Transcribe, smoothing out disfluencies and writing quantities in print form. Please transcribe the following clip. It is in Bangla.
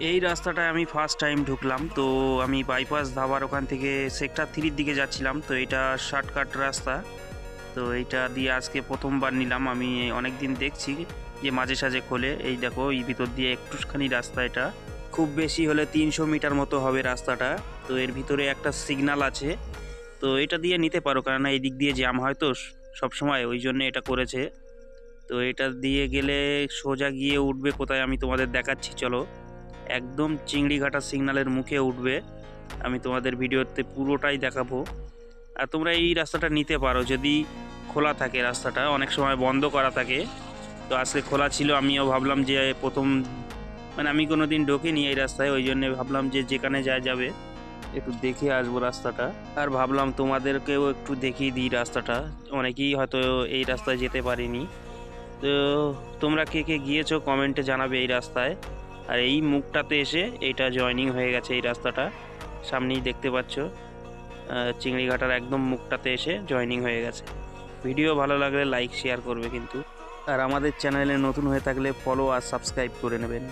এই রাস্তাটায় আমি ফার্স্ট টাইম ঢুকলাম। তো আমি বাইপাস ধাবার ওখান থেকে সেক্টর 3 দিকে যাচ্ছিলাম। তো এটা শর্টকাট রাস্তা। তো এইটা দিয়ে আজকে প্রথমবার নিলাম। আমি অনেক দিন দেখছি যে মাঝে সাঝে খোলে। এই দেখো এই ভিতর দিয়ে একটুখানি রাস্তা, এটা খুব বেশি হলে 300 মিটার মতো হবে রাস্তাটা। তো এর ভিতরে একটা সিগন্যাল আছে। তো এটা দিয়ে নিতে পারো, কারণ এই দিক দিয়ে জ্যাম হয় তো সব সময়, ওই জন্য এটা করেছে। তো এটা দিয়ে গেলে সোজা গিয়ে উঠবে কোথায় আমি তোমাদের দেখাচ্ছি, চলো। একদম চিংড়িঘাটা সিগন্যালের মুখে উঠবে। আমি তোমাদের ভিডিওতে পুরোটাই দেখাবো। আর তোমরা এই রাস্তাটা নিতে পারো যদি খোলা থাকে। রাস্তাটা অনেক সময় বন্ধ করা থাকে। তো আজকে খোলা ছিল, আমিও ভাবলাম যে প্রথম, মানে আমি কোনো দিন ঢোকিনি এই রাস্তায়, ওই জন্য ভাবলাম যে যেখানে যাবে একটু দেখে আসবো রাস্তাটা। আর ভাবলাম তোমাদেরকেও একটু দেখিয়ে দিই রাস্তাটা। অনেকেই হয়তো এই রাস্তায় যেতে পারেনি। তো তোমরা কে কে গিয়েছো কমেন্টে জানাবে এই রাস্তায়। আর এই মুখটাতে এসে এইটা জয়েনিং হয়ে গেছে এই রাস্তাটা, সামনেই দেখতে পাচ্ছ। চিংড়িঘাটার একদম মুখটাতে এসে জয়েনিং হয়ে গেছে। ভিডিও ভালো লাগলে লাইক শেয়ার করবে কিন্তু। আর আমাদের চ্যানেলে নতুন হয়ে থাকলে ফলো আর সাবস্ক্রাইব করে নেবেন।